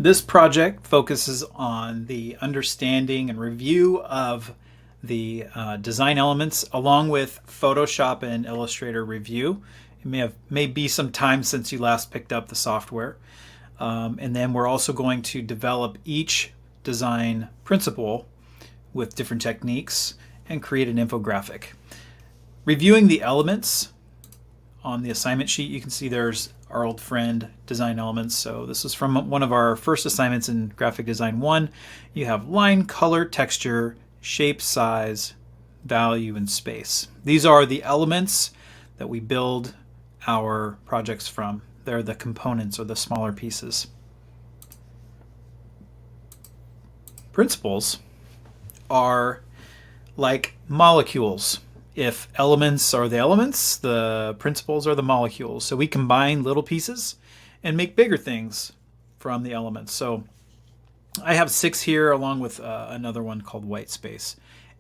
This project focuses on the understanding and review of the design elements along with Photoshop and Illustrator review. It may be some time since you last picked up the software. And then we're also going to develop each design principle with different techniques and create an infographic. Reviewing the elements on the assignment sheet, you can see there's our old friend design elements. So this is from one of our first assignments in Graphic Design 1. You have line, color, texture, shape, size, value, and space. These are the elements that we build our projects from. They're the components or the smaller pieces. Principles are like molecules. If elements are the elements, the principles are the molecules. So we combine little pieces and make bigger things from the elements. So I have 6 here along with another one called white space.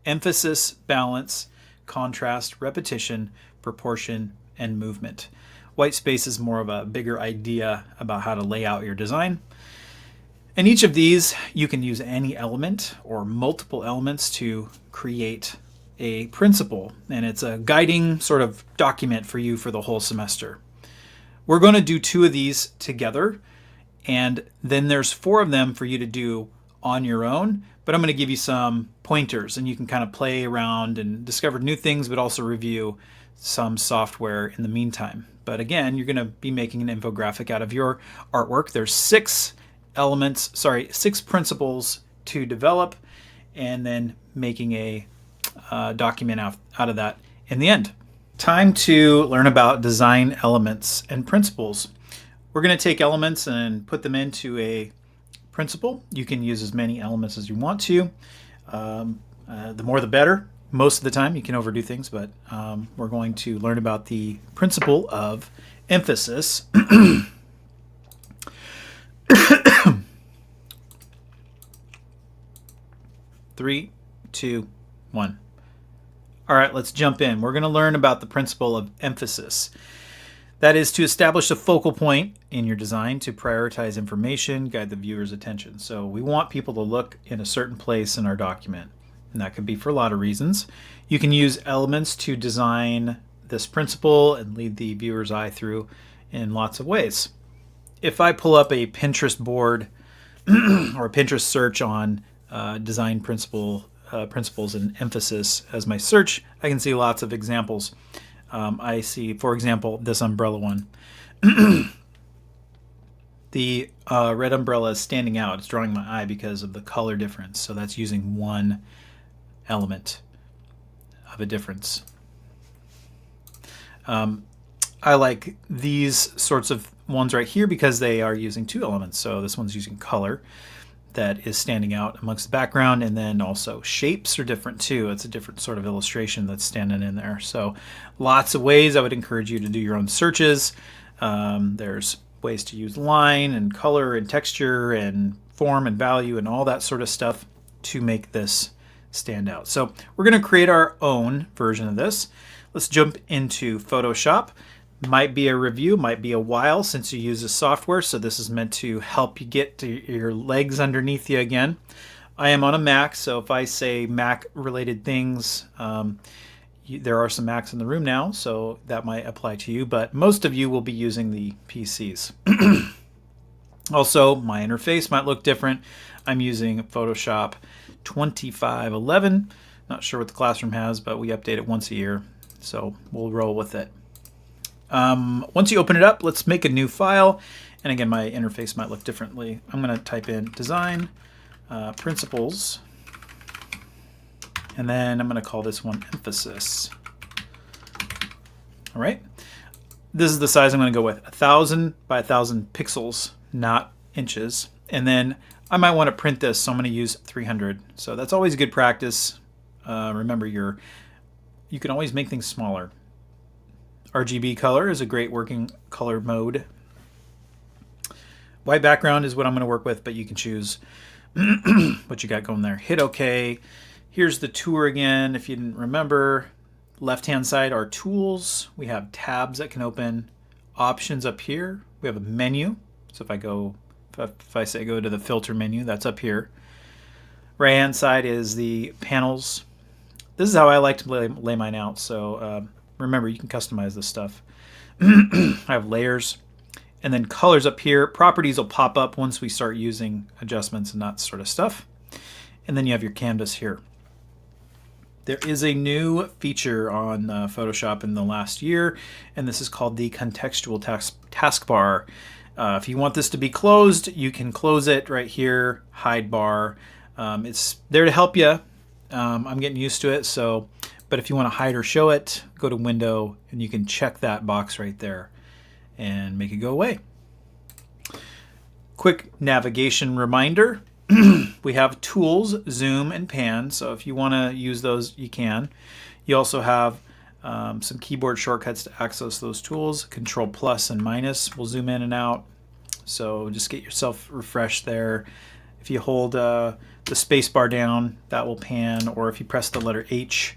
Emphasis, balance, contrast, repetition, proportion, and movement. White space is more of a bigger idea about how to lay out your design. And each of these, you can use any element or multiple elements to create a principle, and it's a guiding sort of document for you for the whole semester. We're going to do 2 of these together, and then there's 4 of them for you to do on your own, but I'm going to give you some pointers and you can kind of play around and discover new things, but also review some software in the meantime. But again, you're going to be making an infographic out of your artwork. There's 6 principles to develop, and then making a document out of that in the end. Time to learn about design elements and principles. We're going to take elements and put them into a principle. You can use as many elements as you want to. The more the better. Most of the time you can overdo things, but we're going to learn about the principle of emphasis. 3, 2, 1. All right, let's jump in. We're going to learn about the principle of emphasis. That is to establish a focal point in your design to prioritize information, guide the viewer's attention. So we want people to look in a certain place in our document, and that could be for a lot of reasons. You can use elements to design this principle and lead the viewer's eye through in lots of ways. If I pull up a Pinterest board or a Pinterest search on design principles and emphasis as my search, I can see lots of examples. I see, for example, this umbrella one. The red umbrella is standing out. It's drawing my eye because of the color difference. So that's using one element of a difference. I like these sorts of ones right here because they are using 2 elements. So this one's using color that is standing out amongst the background, and then also shapes are different too. It's a different sort of illustration that's standing in there. So lots of ways. I would encourage you to do your own searches. There's ways to use line and color and texture and form and value and all that sort of stuff to make this stand out. So we're going to create our own version of this. Let's jump into Photoshop. Might be a review, might be a while since you use this software, so this is meant to help you get to your legs underneath you again. I am on a Mac, so if I say Mac related things, there are some Macs in the room now, so that might apply to you, but most of you will be using the PCs. Also, my interface might look different. I'm using Photoshop 2511. Not sure what the classroom has, but we update it once a year, so we'll roll with it. Once you open it up, let's make a new file. And again, my interface might look differently. I'm going to type in design principles, and then I'm going to call this one emphasis. All right. This is the size I'm going to go with, 1,000 by 1,000 pixels, not inches. And then I might want to print this, so I'm going to use 300. So that's always good practice. Remember, you can always make things smaller. RGB color is a great working color mode. White background is what I'm going to work with, but you can choose what you got going there. Hit OK. Here's the tour again. If you didn't remember, left-hand side are tools. We have tabs that can open. Options up here. We have a menu. So if I go If I say go to the filter menu, that's up here. Right hand side is the panels. This is how I like to lay mine out. So remember, you can customize this stuff. I have layers and then colors up here. Properties will pop up once we start using adjustments and that sort of stuff. And then you have your canvas here. There is a new feature on Photoshop in the last year, and this is called the contextual taskbar. If you want this to be closed, you can close it right here, hide bar. It's there to help you. I'm getting used to it, but if you want to hide or show it, go to Window, and you can check that box right there and make it go away. Quick navigation reminder. We have tools, zoom and pan, so if you want to use those, you can. You also have some keyboard shortcuts to access those tools. Control plus and minus will zoom in and out, so just get yourself refreshed there. If you hold the space bar down, that will pan, or if you press the letter H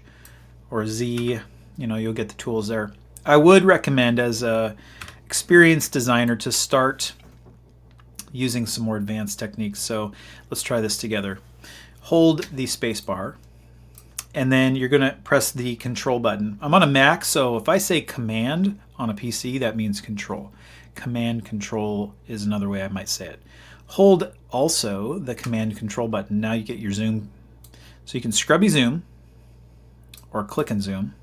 or Z, you'll get the tools there. I would recommend, as a experienced designer, to start using some more advanced techniques. So let's try this together. Hold the space bar, and then you're going to press the control button. I'm on a Mac, so if I say command on a PC, that means control. Command control is another way I might say it. Hold also the command control button. Now you get your zoom. So you can scrubby zoom or click and zoom.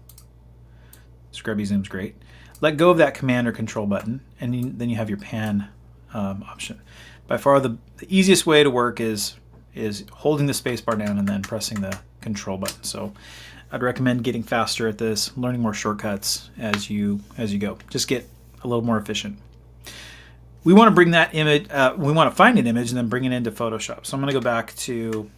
Scrubby zoom's great. Let go of that command or control button, and then you have your pan option. By far the easiest way to work is holding the space bar down and then pressing the control button. So I'd recommend getting faster at this, learning more shortcuts as you go. Just get a little more efficient. We want to bring that image, we want to find an image and then bring it into Photoshop. So I'm going to go back to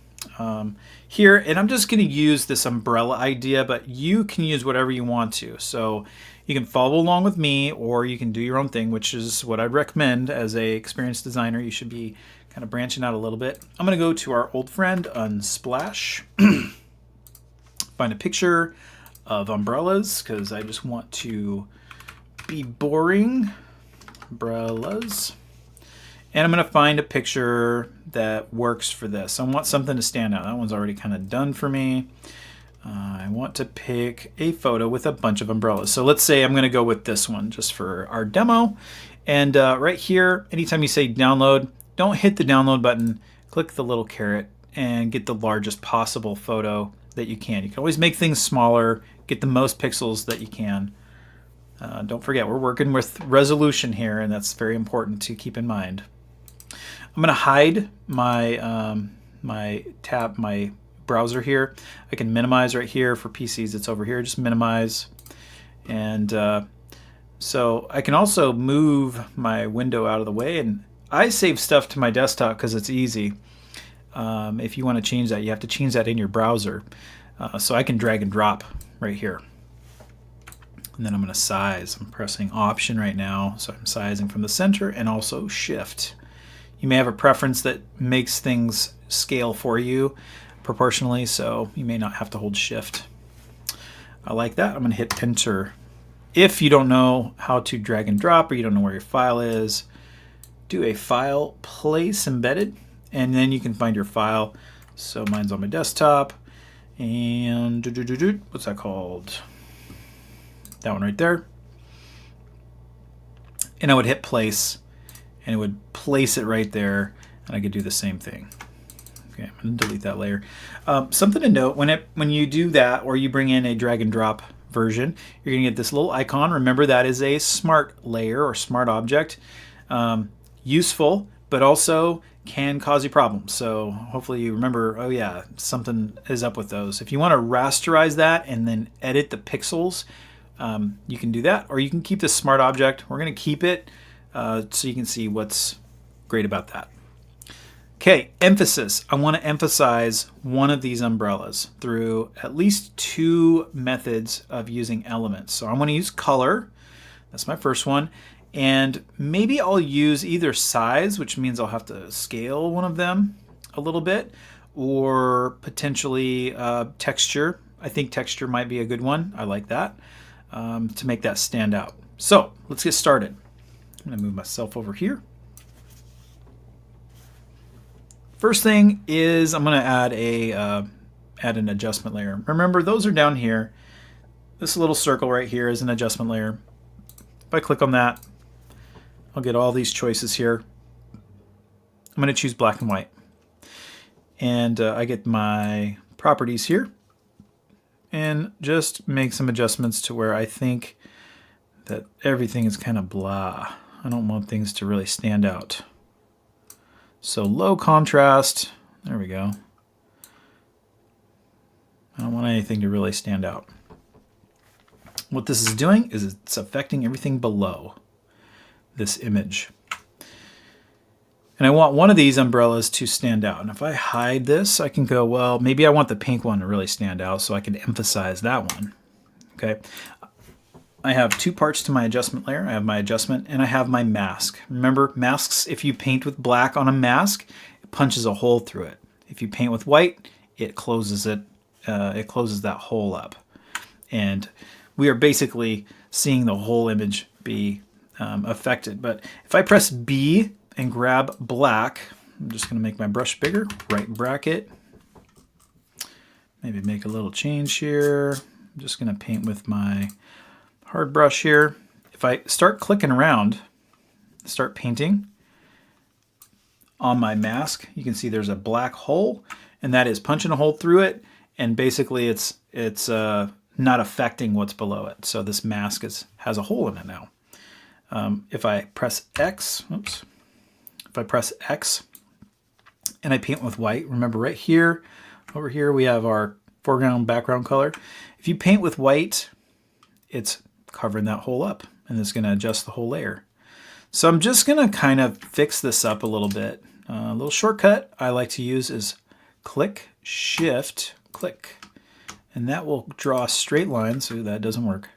here, and I'm just going to use this umbrella idea, but you can use whatever you want to. So you can follow along with me, or you can do your own thing, which is what I'd recommend. As a experienced designer, you should be kind of branching out a little bit. I'm going to go to our old friend Unsplash, find a picture of umbrellas, because I just want to be boring. Umbrellas. And I'm going to find a picture that works for this. I want something to stand out. That one's already kind of done for me. I want to pick a photo with a bunch of umbrellas. So let's say I'm going to go with this one just for our demo. And right here, anytime you say download, don't hit the download button. Click the little caret and get the largest possible photo that you can. You can always make things smaller, get the most pixels that you can. Don't forget, we're working with resolution here, and that's very important to keep in mind. I'm going to hide my my browser here. I can minimize right here. For PCs, it's over here. Just minimize. And so I can also move my window out of the way, and I save stuff to my desktop because it's easy. If you want to change that, you have to change that in your browser. So I can drag and drop right here. And then I'm going to size. I'm pressing Option right now, so I'm sizing from the center, and also Shift. You may have a preference that makes things scale for you proportionally, so you may not have to hold Shift. I like that. I'm going to hit Enter. If you don't know how to drag and drop, or you don't know where your file is, do a File, Place Embedded, and then you can find your file. So mine's on my desktop, and what's that called? That one right there. And I would hit place, and it would place it right there, and I could do the same thing. Okay, I'm going to delete that layer. Something to note, when you do that, or you bring in a drag and drop version, you're going to get this little icon. Remember, that is a smart layer or smart object. Useful, but also can cause you problems. So hopefully you remember, oh yeah, something is up with those. If you want to rasterize that and then edit the pixels, you can do that, or you can keep this smart object. We're going to keep it so you can see what's great about that. Okay, emphasis. I want to emphasize one of these umbrellas through at least two methods of using elements. So I want to use color. That's my first one. And maybe I'll use either size, which means I'll have to scale one of them a little bit, or potentially texture. I think texture might be a good one. I like that. To make that stand out. So let's get started. I'm going to move myself over here. First thing is I'm going to add an adjustment layer. Remember, those are down here. This little circle right here is an adjustment layer. If I click on that, I'll get all these choices here. I'm going to choose black and white. And I get my properties here. And just make some adjustments to where I think that everything is kind of blah. I don't want things to really stand out. So low contrast, there we go. I don't want anything to really stand out. What this is doing is it's affecting everything below this image. And I want one of these umbrellas to stand out. And if I hide this, I can go, well, maybe I want the pink one to really stand out so I can emphasize that one. Okay. I have two parts to my adjustment layer. I have my adjustment and I have my mask. Remember, masks, if you paint with black on a mask, it punches a hole through it. If you paint with white, it closes it. It closes that hole up. And we are basically seeing the whole image be affected. But if I press B and grab black, I'm just going to make my brush bigger, right bracket. Maybe make a little change here. I'm just going to paint with my hard brush here. If I start clicking around, start painting on my mask, you can see there's a black hole, and that is punching a hole through it, and basically it's not affecting what's below it. So this mask has a hole in it now. If I press X, if I press X and I paint with white, remember right here, over here we have our foreground background color. If you paint with white, it's covering that hole up and it's going to adjust the whole layer. So I'm just going to kind of fix this up a little bit. A little shortcut I like to use is click, shift, click. And that will draw straight lines. Ooh, that doesn't work.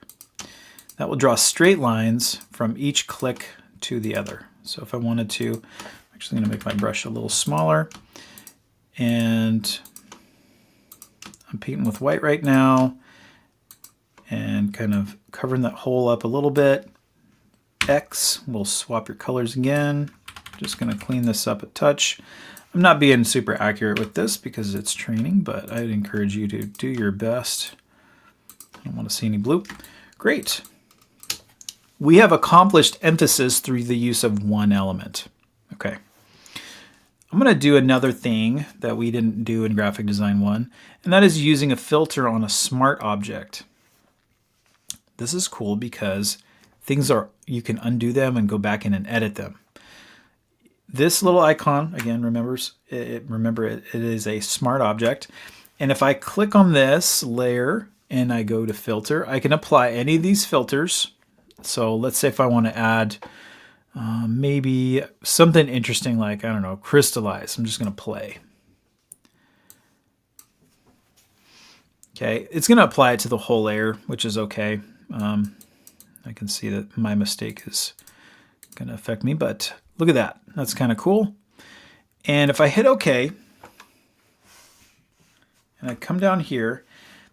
That will draw straight lines from each click to the other. So if I wanted to, I'm actually going to make my brush a little smaller. And I'm painting with white right now and kind of covering that hole up a little bit. X, we'll swap your colors again. Just going to clean this up a touch. I'm not being super accurate with this because it's training, but I'd encourage you to do your best. I don't want to see any blue. Great. We have accomplished emphasis through the use of one element. Okay. I'm going to do another thing that we didn't do in Graphic Design 1, and that is using a filter on a smart object. This is cool because you can undo them and go back in and edit them. This little icon, again, remember it is a smart object. And if I click on this layer and I go to filter, I can apply any of these filters. So let's say if I want to add maybe something interesting like, I don't know, crystallize. I'm just going to play. Okay, it's going to apply it to the whole layer, which is okay. I can see that my mistake is going to affect me, but look at that. That's kind of cool. And if I hit OK, and I come down here,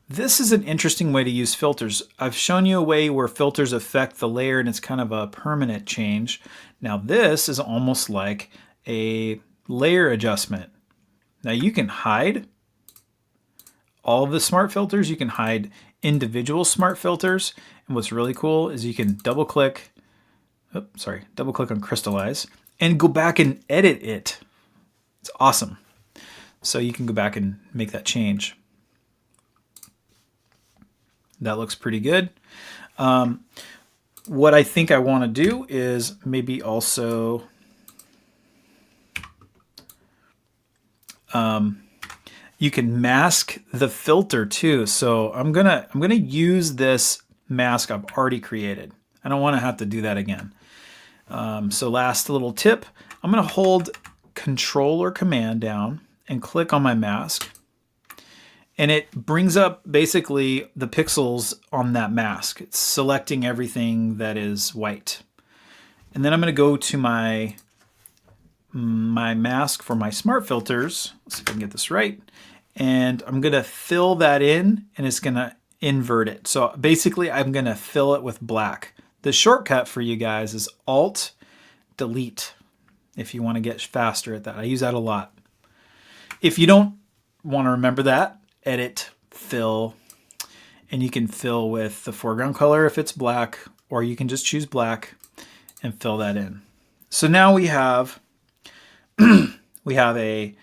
this is an interesting way to use filters. I've shown you a way where filters affect the layer and it's kind of a permanent change. Now this is almost like a layer adjustment. Now you can hide all of the smart filters. You can hide individual smart filters. And what's really cool is you can double click on crystallize and go back and edit it. It's awesome. So you can go back and make that change. That looks pretty good. What I think I want to do is maybe also you can mask the filter too. So I'm gonna use this mask I've already created. I don't want to have to do that again. So last little tip, I'm going to hold Control or Command down and click on my mask. And it brings up basically the pixels on that mask. It's selecting everything that is white. And then I'm going to go to my mask for my smart filters. Let's see if I can get this right. And I'm going to fill that in and it's going to invert it. So basically I'm going to fill it with black. The shortcut for you guys is Alt Delete if you want to get faster at that. I use that a lot. If you don't want to remember that, edit, fill, and you can fill with the foreground color if it's black, or you can just choose black and fill that in. So now we have a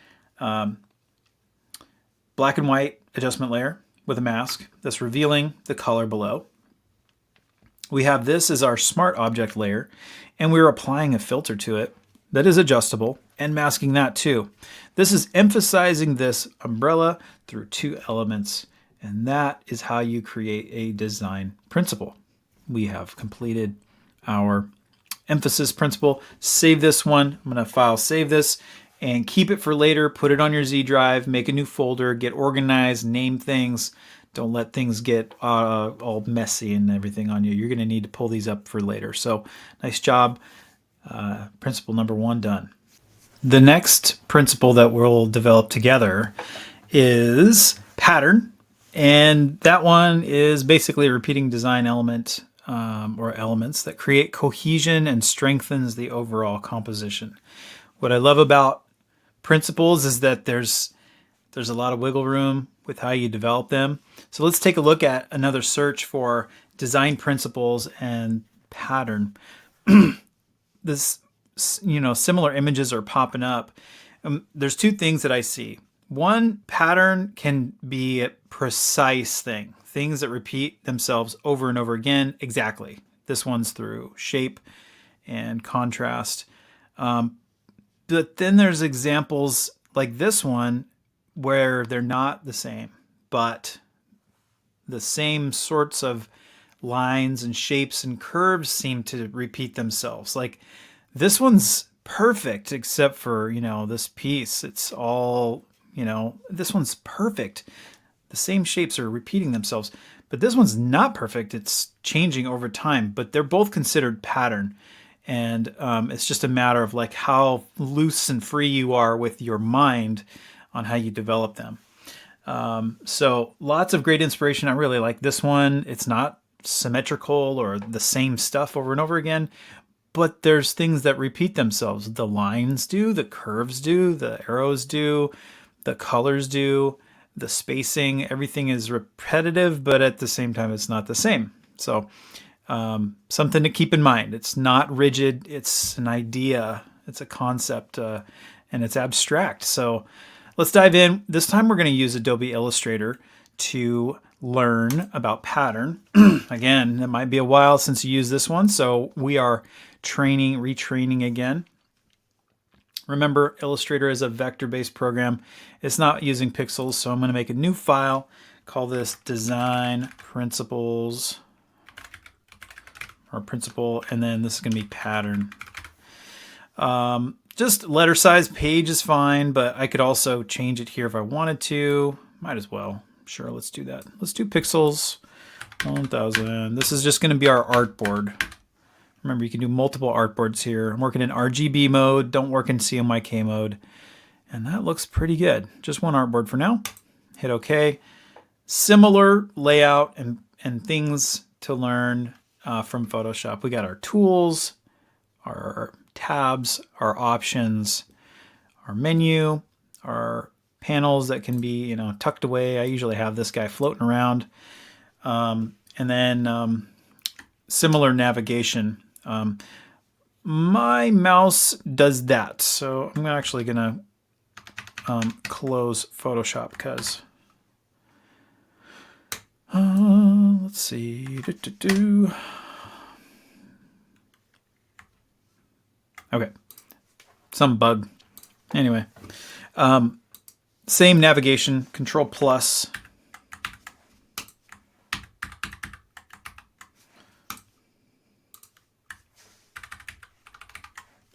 black and white adjustment layer with a mask that's revealing the color below. We have this as our smart object layer, and we're applying a filter to it that is adjustable and masking that too. This is emphasizing this umbrella through two elements, and that is how you create a design principle. We have completed our emphasis principle. Save this one. I'm going to file save this and keep it for later. Put it on your Z drive, make a new folder, get organized, name things. Don't let things get all messy and everything on you. You're going to need to pull these up for later. So nice job. Principle number 1 done. The next principle that we'll develop together is pattern. And that one is basically a repeating design element or elements that create cohesion and strengthens the overall composition. What I love about principles is that there's a lot of wiggle room with how you develop them. So let's take a look at another search for design principles and pattern. This, similar images are popping up. There's two things that I see. One, pattern can be a precise things that repeat themselves over and over again. Exactly. This one's through shape and contrast. But then there's examples like this one where they're not the same, but the same sorts of lines and shapes and curves seem to repeat themselves. Like this one's perfect except for, this piece. It's all, this one's perfect. The same shapes are repeating themselves, but this one's not perfect. It's changing over time, but they're both considered pattern. And it's just a matter of like how loose and free you are with your mind on how you develop them. So lots of great inspiration. I really like this one. It's not symmetrical or the same stuff over and over again, but there's things that repeat themselves. The lines do, the curves do, the arrows do, the colors do, the spacing, everything is repetitive, but at the same time, it's not the same. So something to keep in mind. It's not rigid. It's an idea. It's a concept, and it's abstract. So let's dive in. This time we're going to use Adobe Illustrator to learn about pattern. Again, it might be a while since you used this one, so we are retraining again. Remember, Illustrator is a vector-based program. It's not using pixels, so I'm going to make a new file, call this design principles, or principle, and then this is going to be pattern. Just letter size, page is fine, but I could also change it here if I wanted to. Might as well. Sure, let's do that. Let's do pixels 1000. This is just going to be our artboard. Remember, you can do multiple artboards here. I'm working in RGB mode, don't work in CMYK mode. And that looks pretty good. Just one artboard for now. Hit OK. Similar layout and things to learn from Photoshop. We got our tools, our tabs, our options, our menu, our panels that can be tucked away. I usually have this guy floating around, and then similar navigation. My mouse does that, so I'm actually gonna close Photoshop because let's see. Okay, some bug. Anyway, same navigation, Control plus.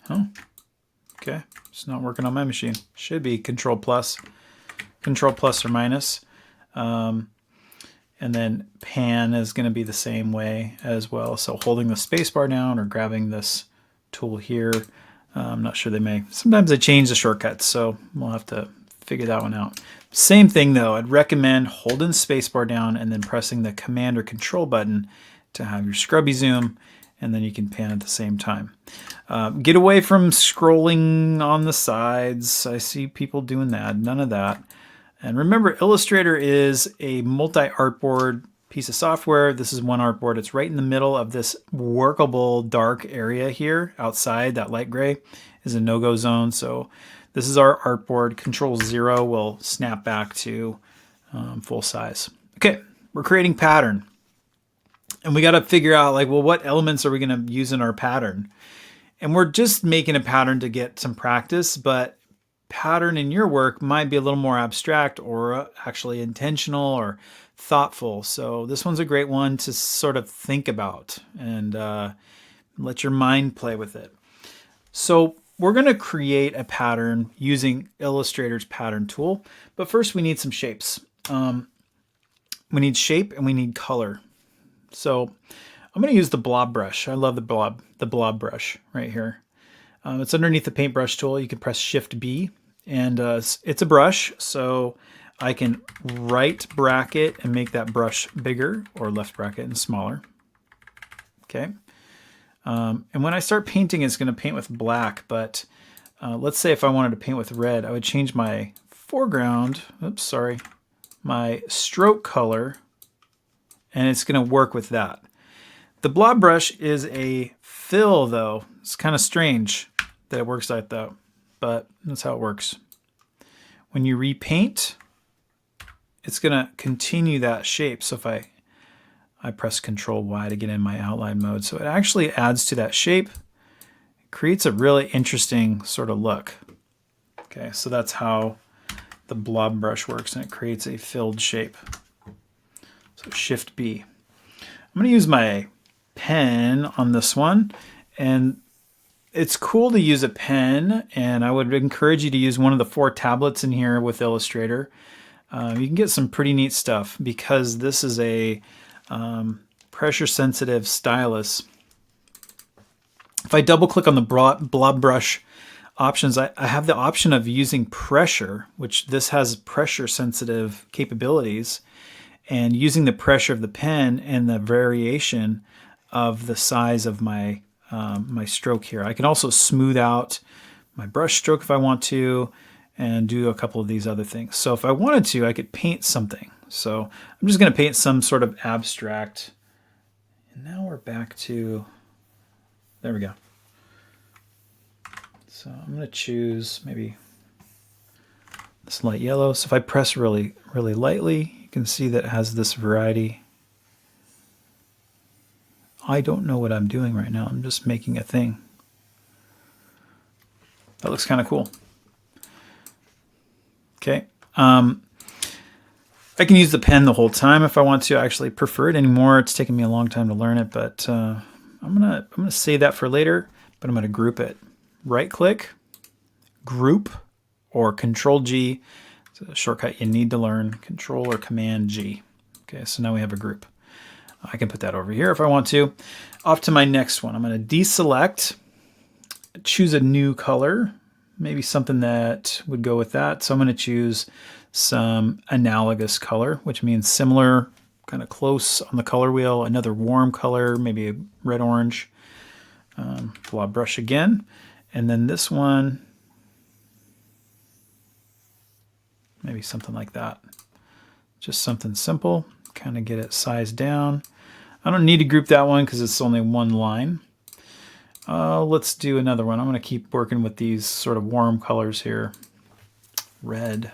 Oh, okay. It's not working on my machine. Should be Control plus or minus. And then pan is going to be the same way as well. So holding the space bar down or grabbing this tool here. I'm not sure sometimes they change the shortcuts, so we'll have to figure that one out. Same thing though, I'd recommend holding space bar down and then pressing the Command or Control button to have your scrubby zoom and then you can pan at the same time. Get away from scrolling on the sides. I see people doing that. None of that. And remember, Illustrator is a multi-artboard piece of software. This is one artboard. It's right in the middle of this workable dark area here outside. That light gray is a no-go zone. So this is our artboard. Control 0 will snap back to full size. Okay, we're creating pattern. And we got to figure out, like, well, what elements are we going to use in our pattern? And we're just making a pattern to get some practice, but pattern in your work might be a little more abstract or actually intentional or thoughtful. So this one's a great one to sort of think about and let your mind play with it. So we're going to create a pattern using Illustrator's pattern tool. But first we need some shapes. We need shape and we need color. So I'm going to use the blob brush. I love the blob brush right here. It's underneath the paintbrush tool. You can press Shift B, and it's a brush, so I can right bracket and make that brush bigger, or left bracket and smaller. Okay. And when I start painting, it's going to paint with black, but let's say if I wanted to paint with red, I would change my foreground, my stroke color, and it's going to work with that. The blob brush is a fill, though. It's kind of strange that it works like that, but that's how it works. When you repaint, it's going to continue that shape. So if I press Control Y to get in my outline mode, so it actually adds to that shape. It creates a really interesting sort of look. Okay, so that's how the blob brush works, and it creates a filled shape. So Shift B. I'm going to use my pen on this one, and it's cool to use a pen, and I would encourage you to use one of the 4 tablets in here with Illustrator. You can get some pretty neat stuff because this is a pressure sensitive stylus. If I double click on the blob brush options, I have the option of using pressure, which this has pressure sensitive capabilities, and using the pressure of the pen and the variation of the size of my my stroke here. I can also smooth out my brush stroke if I want to, and do a couple of these other things. So if I wanted to, I could paint something. So I'm just going to paint some sort of abstract. And now we're back to, there we go. So I'm going to choose maybe this light yellow. So if I press really, really lightly, you can see that it has this variety. I don't know what I'm doing right now. I'm just making a thing. That looks kind of cool. Okay. I can use the pen the whole time if I want to. I actually prefer it anymore. It's taken me a long time to learn it, but I'm gonna save that for later. But I'm gonna group it. Right click, group, or Control G. It's a shortcut you need to learn. Control or Command G. Okay, so now we have a group. I can put that over here if I want to. Off to my next one. I'm going to deselect, choose a new color, maybe something that would go with that. So I'm going to choose some analogous color, which means similar, kind of close on the color wheel. Another warm color, maybe a red-orange. Blob brush again. And then this one, maybe something like that. Just something simple. Kind of get it sized down. I don't need to group that one because it's only one line. Let's do another one. I'm going to keep working with these sort of warm colors here. Red.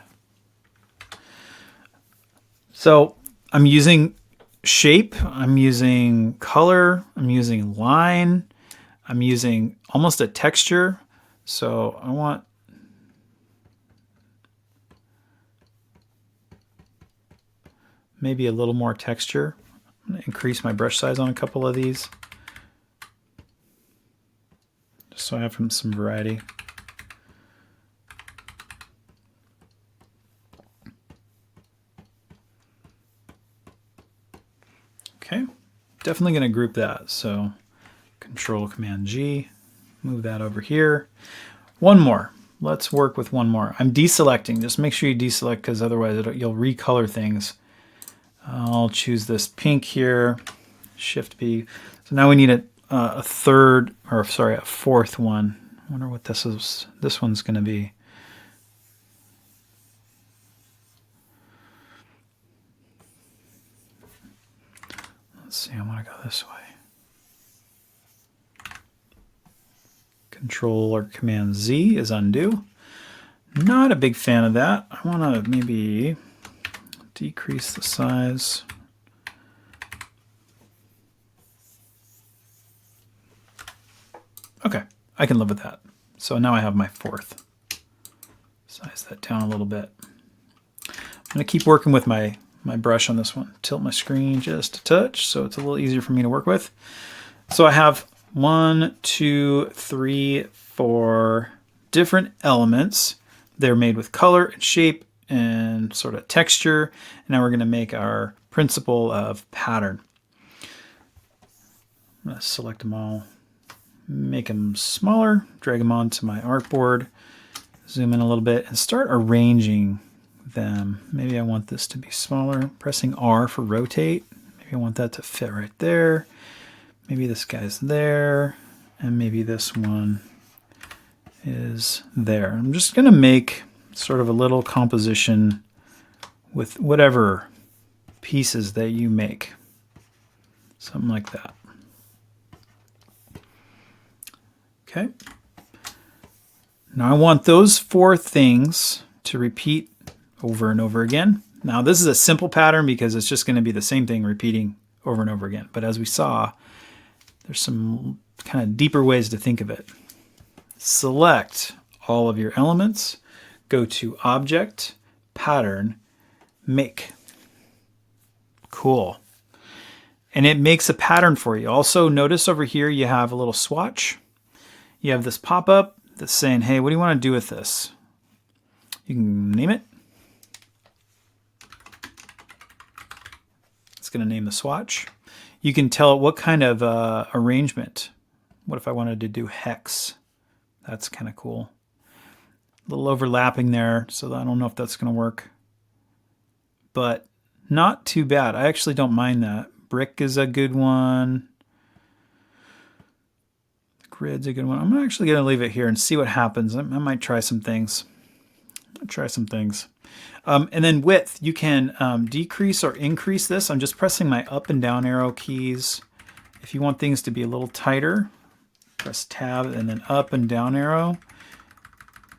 So I'm using shape, I'm using color, I'm using line, I'm using almost a texture. So I want maybe a little more texture. I'm going to increase my brush size on a couple of these, just so I have some variety. Okay, definitely going to group that. So Control Command G, move that over here. One more. Let's work with one more. I'm deselecting. Just make sure you deselect because otherwise you'll recolor things. I'll choose this pink here, Shift B. So now we need a third, or sorry, a fourth one. I wonder what this is. This one's going to be. Let's see, I want to go this way. Control or Command Z is undo. Not a big fan of that. I want to maybe decrease the size. Okay, I can live with that. So now I have my fourth. Size that down a little bit. I'm going to keep working with my brush on this one. Tilt my screen just a touch so it's a little easier for me to work with. So I have 1, 2, 3, 4 different elements. They're made with color and shape and sort of texture. And now we're going to make our principle of pattern. I'm going to select them all, make them smaller, drag them onto my artboard, zoom in a little bit, and start arranging them. Maybe I want this to be smaller. Pressing R for rotate. Maybe I want that to fit right there. Maybe this guy's there, and maybe this one is there. I'm just going to make sort of a little composition with whatever pieces that you make. Something like that. Okay. Now I want those 4 things to repeat over and over again. Now this is a simple pattern because it's just going to be the same thing repeating over and over again. But as we saw, there's some kind of deeper ways to think of it. Select all of your elements, go to Object, Pattern, Make. Cool. And it makes a pattern for you. Also notice over here you have a little swatch. You have this pop-up that's saying, hey, what do you want to do with this? You can name it. It's going to name the swatch. You can tell it what kind of arrangement. What if I wanted to do hex? That's kind of cool. A little overlapping there, so I don't know if that's going to work. But not too bad. I actually don't mind that. Brick is a good one. Grid's a good one. I'm actually going to leave it here and see what happens. I might try some things. And then width, you can decrease or increase this. I'm just pressing my up and down arrow keys. If you want things to be a little tighter, press tab and then up and down arrow.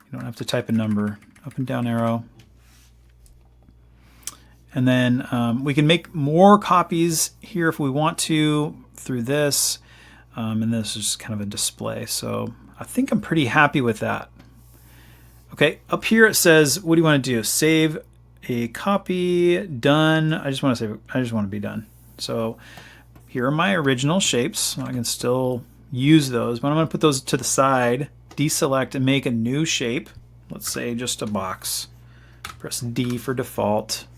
You don't have to type a number. Up and down arrow. And then we can make more copies here if we want to through this. And this is just kind of a display. So I think I'm pretty happy with that. Okay, up here it says, what do you want to do? Save a copy, done. I just want to be done. So here are my original shapes. I can still use those, but I'm going to put those to the side, deselect and make a new shape. Let's say just a box. Press D for default.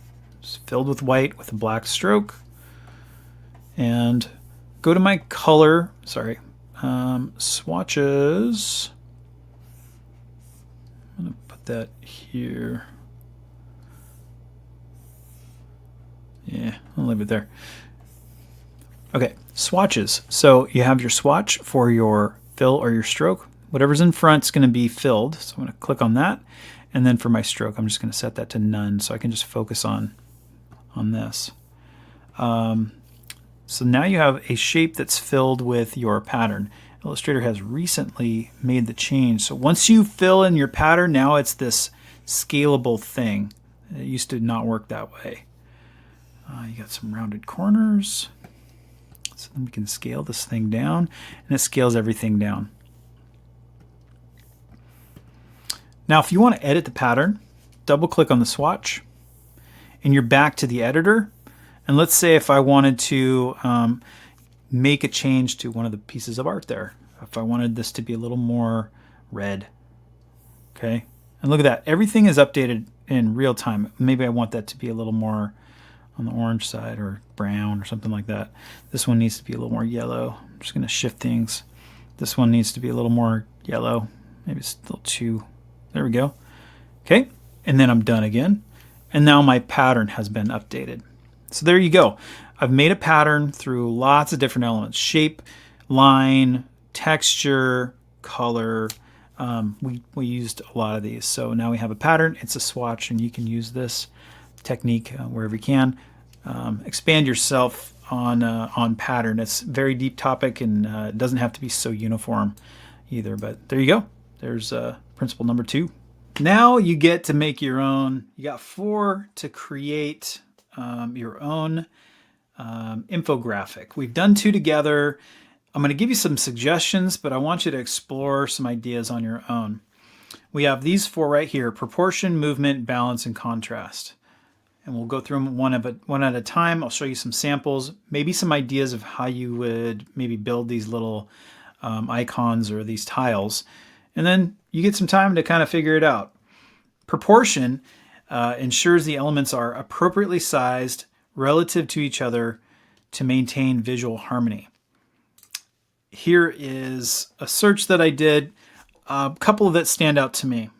It's filled with white with a black stroke. And go to my color, swatches. I'm going to put that here. Yeah, I'll leave it there. Okay, swatches. So you have your swatch for your fill or your stroke. Whatever's in front is going to be filled. So I'm going to click on that. And then for my stroke, I'm just going to set that to none so I can just focus on this. So now you have a shape that's filled with your pattern. Illustrator has recently made the change. So once you fill in your pattern, now it's this scalable thing. It used to not work that way. You got some rounded corners. So then we can scale this thing down, and it scales everything down. Now if you want to edit the pattern, double click on the swatch, and you're back to the editor. And let's say if I wanted to make a change to one of the pieces of art there. If I wanted this to be a little more red. Okay, and look at that. Everything is updated in real time. Maybe I want that to be a little more on the orange side or brown or something like that. This one needs to be a little more yellow. I'm just going to shift things. This one needs to be a little more yellow. Maybe it's a little too. There we go. Okay, and then I'm done again. And now my pattern has been updated. So there you go. I've made a pattern through lots of different elements. Shape, line, texture, color. We used a lot of these. So now we have a pattern. It's a swatch, and you can use this technique wherever you can. Expand yourself on pattern. It's a very deep topic, and it doesn't have to be so uniform either. But there you go. There's principle number 2. Now you get to make your own. You got 4 to create your own infographic. We've done 2 together. I'm going to give you some suggestions, but I want you to explore some ideas on your own. We have these 4 right here: proportion, movement, balance, and contrast. And we'll go through them one at a time. I'll show you some samples, maybe some ideas of how you would maybe build these little icons or these tiles. And then you get some time to kind of figure it out. Proportion ensures the elements are appropriately sized relative to each other to maintain visual harmony. Here is a search that I did. A couple that stand out to me.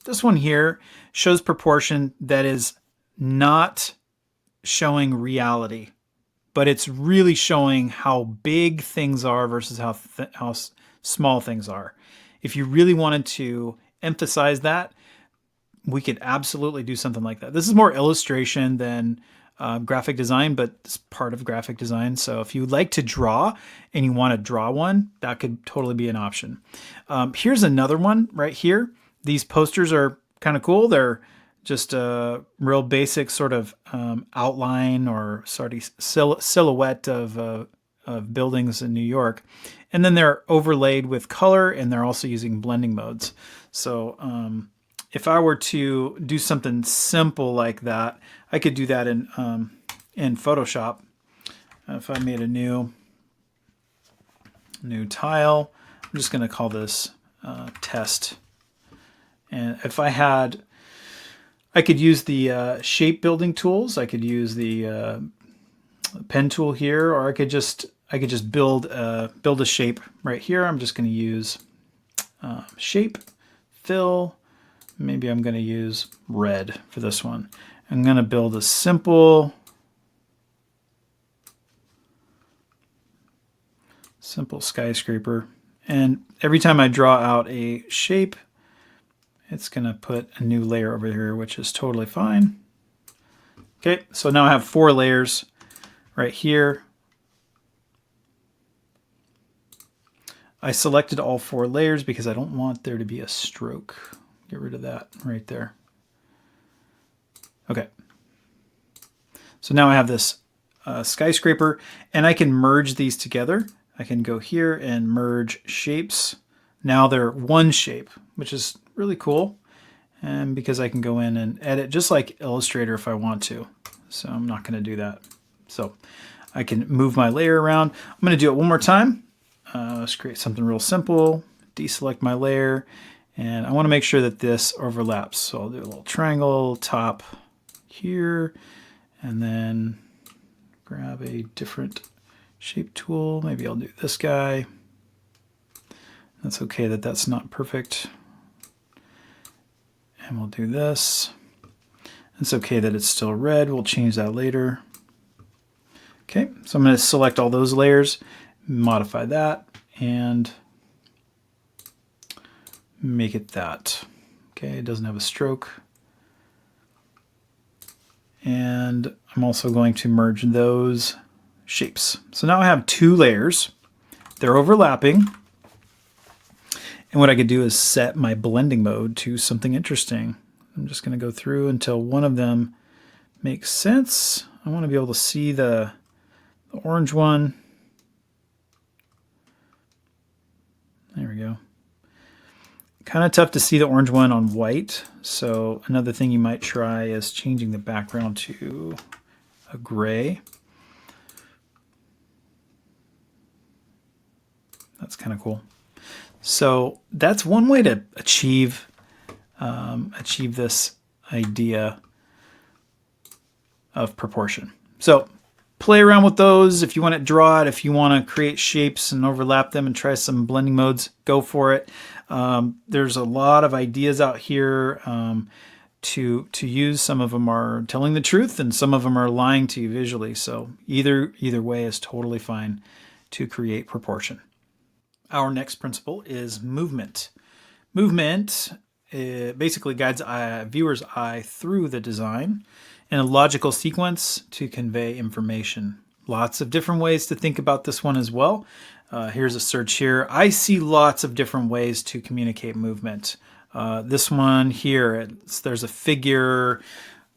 This one here shows proportion that is not showing reality, but it's really showing how big things are versus how small things are. If you really wanted to emphasize that, we could absolutely do something like that. This is more illustration than graphic design, but it's part of graphic design. So if you would like to draw and you want to draw one, that could totally be an option. Here's another one right here. These posters are kind of cool. They're just a real basic sort of outline or sort of silhouette of buildings in New York. And then they're overlaid with color, and they're also using blending modes. So if I were to do something simple like that, I could do that in Photoshop. If I made a new tile, I'm just going to call this test. And if I had, I could use the shape building tools. I could use the pen tool here, or I could just build a shape right here. I'm just going to use shape, fill. Maybe I'm going to use red for this one. I'm going to build a simple skyscraper. And every time I draw out a shape, it's going to put a new layer over here, which is totally fine. Okay, so now I have 4 layers right here. I selected all 4 layers because I don't want there to be a stroke. Get rid of that right there. Okay. So now I have this skyscraper, and I can merge these together. I can go here and merge shapes. Now they're one shape, which is really cool. And because I can go in and edit just like Illustrator if I want to. So I'm not going to do that. So I can move my layer around. I'm going to do it one more time. Let's create something real simple. Deselect my layer. And I want to make sure that this overlaps. So I'll do a little triangle top here, and then grab a different shape tool. Maybe I'll do this guy. That's okay that that's not perfect. And we'll do this. It's okay that it's still red. We'll change that later. Okay, so I'm going to select all those layers, modify that, and make it that. Okay, it doesn't have a stroke. And I'm also going to merge those shapes. So now I have 2 layers. They're overlapping. And what I could do is set my blending mode to something interesting. I'm just going to go through until one of them makes sense. I want to be able to see the orange one. There we go. Kind of tough to see the orange one on white. So another thing you might try is changing the background to a gray. That's kind of cool. So that's one way to achieve this idea of proportion. So play around with those. If you want to draw it, if you want to create shapes and overlap them and try some blending modes, go for it. There's a lot of ideas out here to use. Some of them are telling the truth, and some of them are lying to you visually. So either way is totally fine. to create proportion. Our next principle is movement. Movement basically guides a viewer's eye through the design in a logical sequence to convey information. Lots of different ways to think about this one as well. Here's a search here. I see lots of different ways to communicate movement. This one here, there's a figure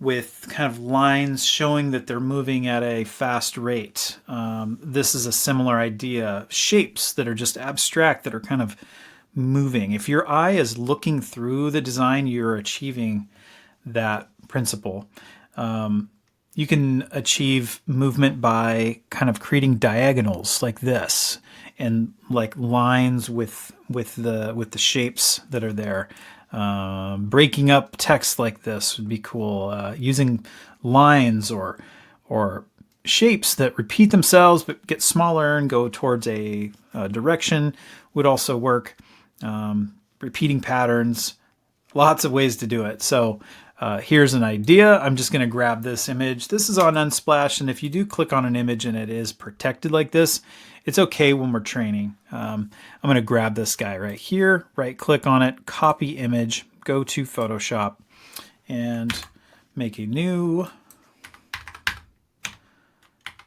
with kind of lines showing that they're moving at a fast rate. This is a similar idea. Shapes that are just abstract, that are kind of moving. If your eye is looking through the design, you're achieving that principle. You can achieve movement by kind of creating diagonals like this, and like lines with the shapes that are there. Breaking up text like this would be cool. Using lines or shapes that repeat themselves but get smaller and go towards a direction would also work. Repeating patterns, lots of ways to do it. So here's an idea. I'm just going to grab this image. This is on Unsplash, and if you do click on an image and it is protected like this, it's okay when we're training. I'm going to grab this guy right here, right click on it, copy image, go to Photoshop, and make a new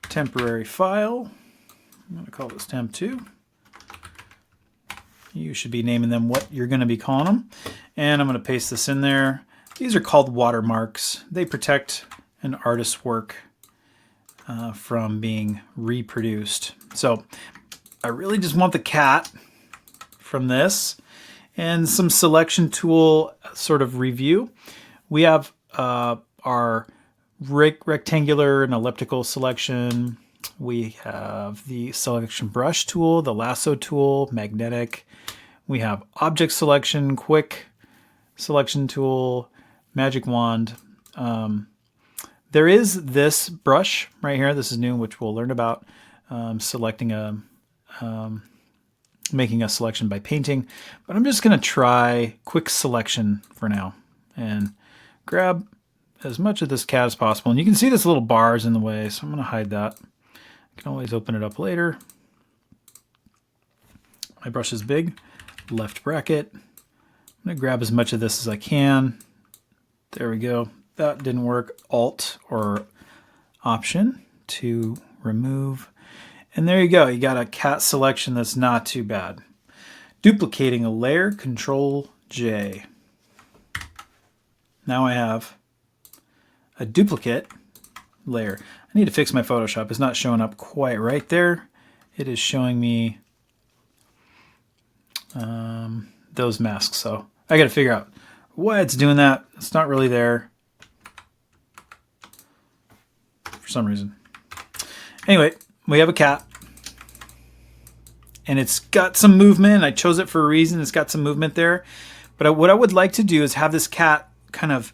temporary file. I'm going to call this temp2. You should be naming them what you're going to be calling them. And I'm going to paste this in there. These are called watermarks. They protect an artist's work from being reproduced. So I really just want the cat from this, and some selection tool sort of review. We have our rectangular and elliptical selection. We have the selection brush tool, the lasso tool, magnetic. We have object selection, quick selection tool, magic wand. There is this brush right here. This is new, which we'll learn about. Making a selection by painting. But I'm just going to try quick selection for now and grab as much of this cat as possible. And you can see this little bar is in the way, so I'm going to hide that. I can always open it up later. My brush is big. Left bracket. I'm going to grab as much of this as I can. There we go. That didn't work. Alt or Option to remove. And there you go. You got a cat selection that's not too bad. Duplicating a layer, Control J. Now I have a duplicate layer. I need to fix my Photoshop. It's not showing up quite right there. It is showing me those masks. So I got to figure out why it's doing that. It's not really there for some reason. Anyway, we have a cat. And it's got some movement. I chose it for a reason. It's got some movement there. But what I would like to do is have this cat kind of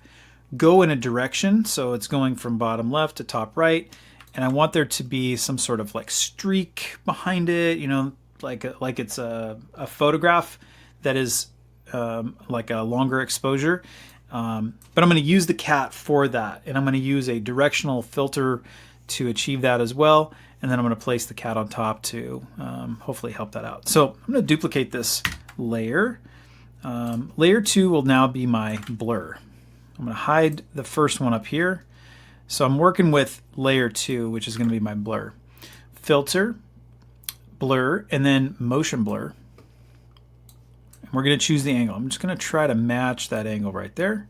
go in a direction. So it's going from bottom left to top right. And I want there to be some sort of like streak behind it, you know, like it's a photograph that is like a longer exposure. But I'm going to use the cat for that. And I'm going to use a directional filter to achieve that as well. And then I'm going to place the cat on top to hopefully help that out. So I'm going to duplicate this layer. Layer 2 will now be my blur. I'm going to hide the first one up here. So I'm working with layer 2, which is going to be my blur. Filter, blur, and then motion blur. And we're going to choose the angle. I'm just going to try to match that angle right there.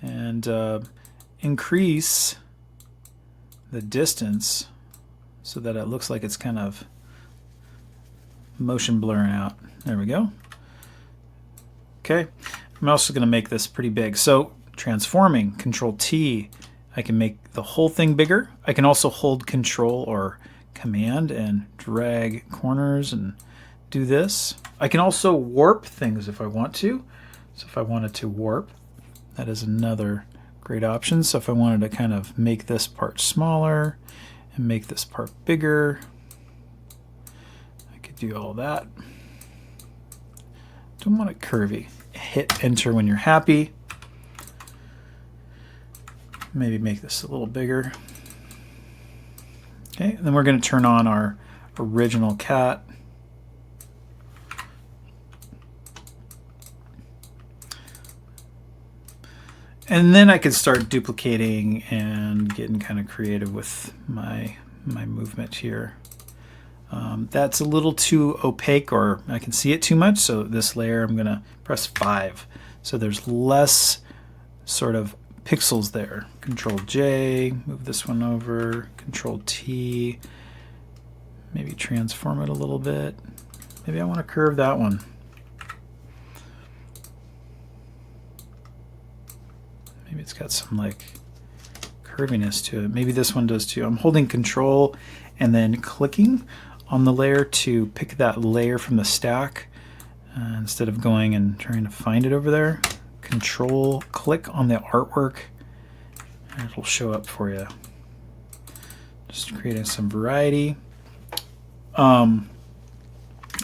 And increase the distance so that it looks like it's kind of motion blurring out. There we go. Okay, I'm also going to make this pretty big. So transforming, Control T, I can make the whole thing bigger. I can also hold Control or Command and drag corners and do this. I can also warp things if I want to. So if I wanted to warp, that is another great option. So if I wanted to kind of make this part smaller and make this part bigger, I could do all that. Don't want it curvy. Hit enter when you're happy. Maybe make this a little bigger. Okay, and then we're going to turn on our original cat. And then I can start duplicating and getting kind of creative with my movement here. That's a little too opaque, or I can see it too much, so this layer I'm going to press 5. So there's less sort of pixels there. Control J, move this one over, Control T, maybe transform it a little bit. Maybe I want to curve that one. Maybe it's got some like curviness to it. Maybe this one does too. I'm holding Control and then clicking on the layer to pick that layer from the stack instead of going and trying to find it over there. Control click on the artwork and it'll show up for you. Just creating some variety. And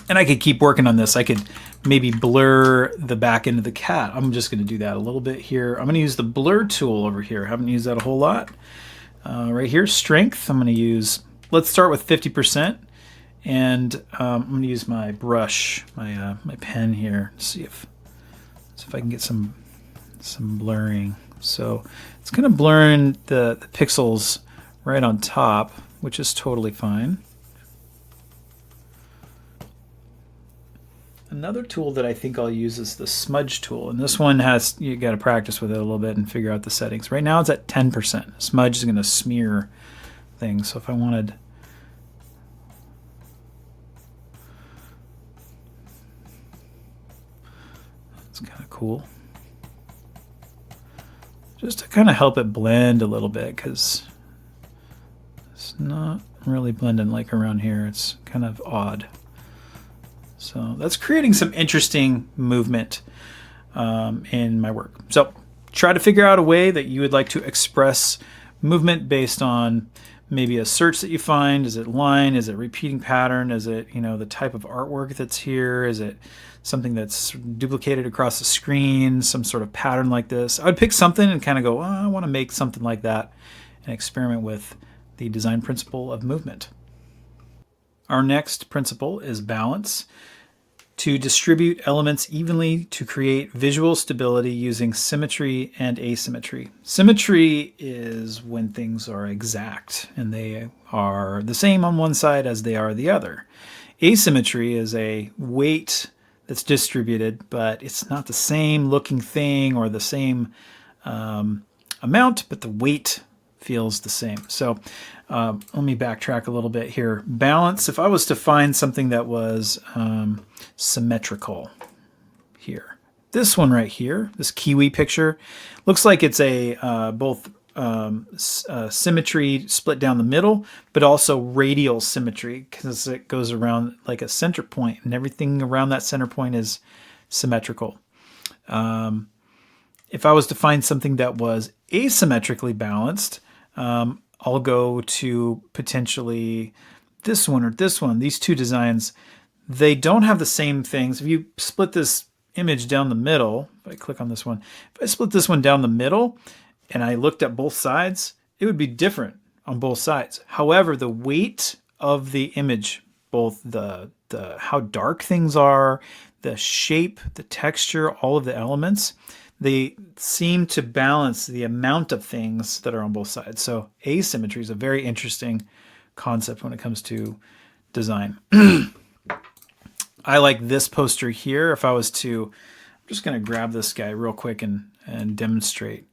I could keep working on this. I could maybe blur the back end of the cat. I'm just going to do that a little bit here. I'm going to use the blur tool over here. I haven't used that a whole lot. Right here, strength. I'm going to use, let's start with 50%. And I'm going to use my brush, my pen here, to see if I can get some blurring. So it's going to blur in the pixels right on top, which is totally fine. Another tool that I think I'll use is the smudge tool, and this one has, you got to practice with it a little bit and figure out the settings. Right now it's at 10%. Smudge is going to smear things, so if I wanted, it's kind of cool. Just to kind of help it blend a little bit, because it's not really blending like around here. It's kind of odd. So that's creating some interesting movement in my work. So try to figure out a way that you would like to express movement based on maybe a search that you find. Is it line? Is it repeating pattern? Is it, you know, the type of artwork that's here? Is it something that's duplicated across the screen, some sort of pattern like this? I would pick something and kind of go, oh, I want to make something like that and experiment with the design principle of movement. Our next principle is balance. To distribute elements evenly to create visual stability using symmetry and asymmetry. Symmetry is when things are exact and they are the same on one side as they are the other. Asymmetry is a weight that's distributed, but it's not the same looking thing or the same amount, but the weight feels the same. So let me backtrack a little bit here. Balance, if I was to find something that was symmetrical here. This one right here, this kiwi picture, looks like it's a both symmetry split down the middle, but also radial symmetry because it goes around like a center point and everything around that center point is symmetrical. If I was to find something that was asymmetrically balanced, I'll go to potentially this one or this one. These two designs, they don't have the same things. If you split this image down the middle, if I click on this one, if I split this one down the middle and I looked at both sides, it would be different on both sides. However, the weight of the image, both the how dark things are, the shape, the texture, all of the elements, they seem to balance the amount of things that are on both sides. So asymmetry is a very interesting concept when it comes to design. I like this poster here. If I was to, I'm just going to grab this guy real quick and demonstrate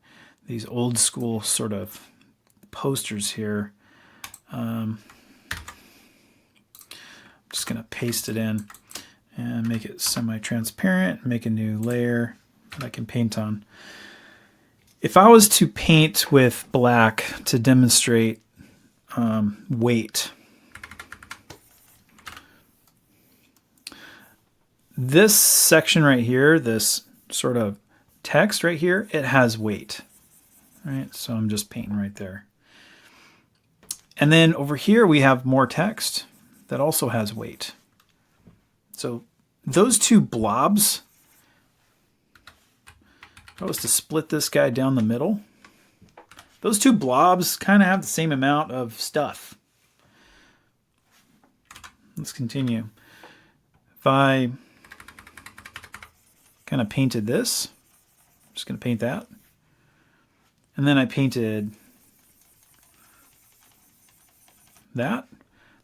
these old school sort of posters here. I'm just going to paste it in and make it semi-transparent, make a new layer that I can paint on. If I was to paint with black to demonstrate weight, this section right here, this sort of text right here, it has weight, right? So I'm just painting right there. And then over here we have more text that also has weight. So those two blobs, if I was to split this guy down the middle, those two blobs kind of have the same amount of stuff. let's continue. If I kind of painted this, I'm just going to paint that. And then I painted that.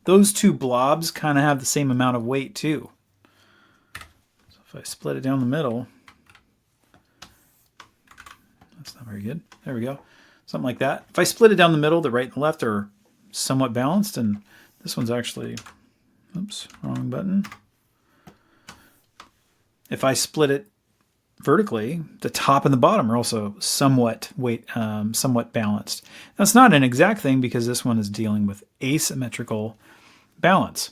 Those two blobs kind of have the same amount of weight too. So if I split it down the middle, that's not very good. There we go. Something like that. If I split it down the middle, the right and the left are somewhat balanced, and this one's actually, oops, wrong button. If I split it vertically, the top and the bottom are also somewhat balanced. That's not an exact thing because this one is dealing with asymmetrical balance.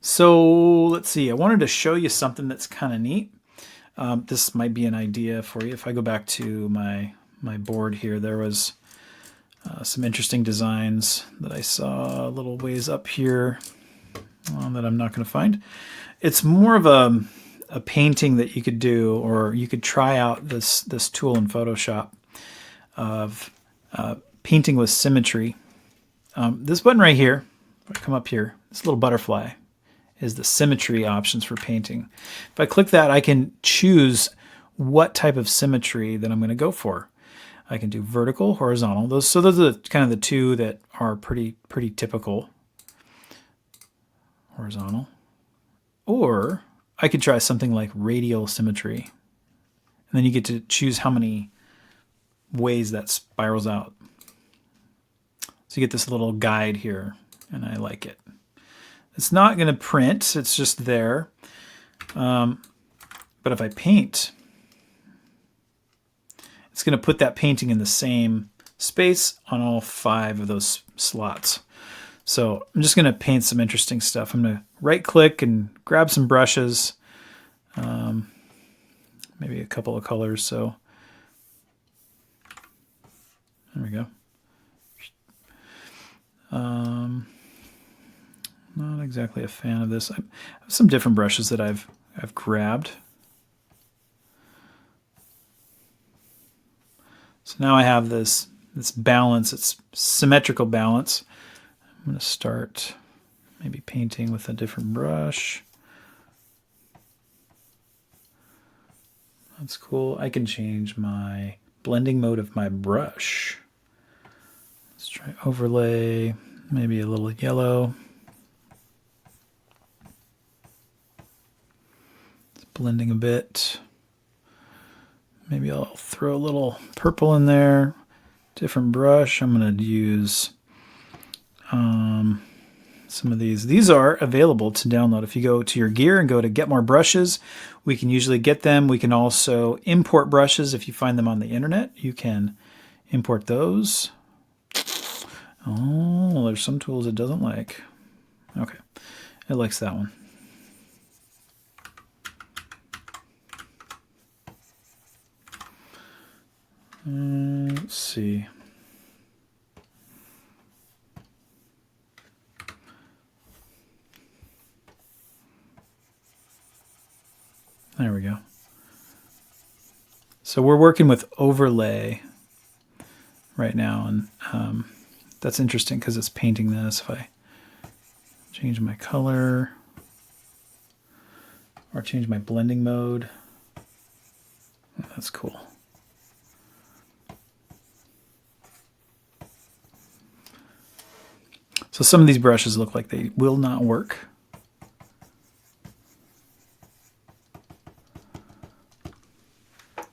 So let's see. I wanted to show you something that's kind of neat. This might be an idea for you. If I go back to my board here, there was some interesting designs that I saw a little ways up here that I'm not going to find. It's more of a painting that you could do, or you could try out this tool in Photoshop of painting with symmetry. This button right here, if I come up here, this little butterfly is the symmetry options for painting. If I click that, I can choose what type of symmetry that I'm going to go for. I can do vertical, horizontal. Those are kind of the two that are pretty typical. Horizontal. Or I could try something like radial symmetry. And then you get to choose how many ways that spirals out. So you get this little guide here, and I like it. It's not going to print, it's just there. But if I paint, it's going to put that painting in the same space on all 5 of those slots. So I'm just going to paint some interesting stuff. I'm going to right click and grab some brushes, maybe a couple of colors. So there we go. Not exactly a fan of this. I have some different brushes that I've grabbed. So now I have this balance. It's symmetrical balance. I'm going to start maybe painting with a different brush. That's cool. I can change my blending mode of my brush. Let's try overlay, maybe a little yellow. It's blending a bit. Maybe I'll throw a little purple in there. Different brush. I'm going to use some of these. These are available to download. If you go to your gear and go to get more brushes, we can usually get them. We can also import brushes. If you find them on the internet, you can import those. Oh, there's some tools it doesn't like. Okay, it likes that one. Let's see. There we go. So we're working with overlay right now, and that's interesting because it's painting this. If I change my color or change my blending mode, that's cool. So some of these brushes look like they will not work.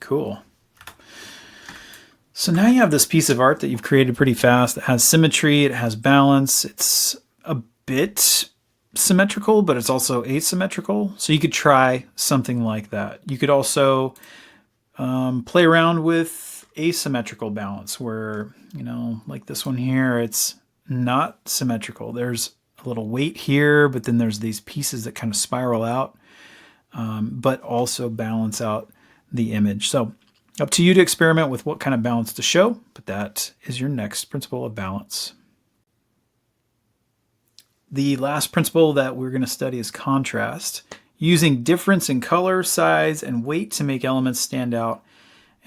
Cool. So now you have this piece of art that you've created pretty fast. It has symmetry, it has balance. It's a bit symmetrical, but it's also asymmetrical. So you could try something like that. You could also play around with asymmetrical balance where, you know, like this one here, it's not symmetrical. There's a little weight here, but then there's these pieces that kind of spiral out, but also balance out the image. So up to you to experiment with what kind of balance to show, but that is your next principle of balance. The last principle that we're going to study is contrast, using difference in color, size, and weight to make elements stand out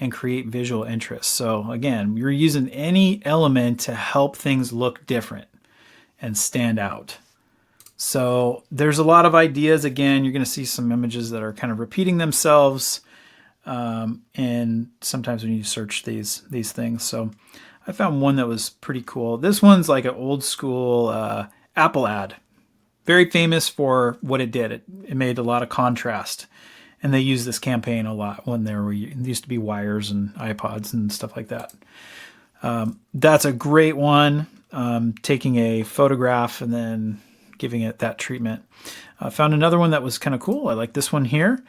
and create visual interest. So again, you're using any element to help things look different and stand out. So there's a lot of ideas. Again, you're going to see some images that are kind of repeating themselves. And sometimes when you search these things. So I found one that was pretty cool. This one's like an old school Apple ad. Very famous for what it did. It made a lot of contrast. And they used this campaign a lot when there used to be wires and iPods and stuff like that. That's a great one. Taking a photograph and then giving it that treatment. I found another one that was kind of cool. I like this one here.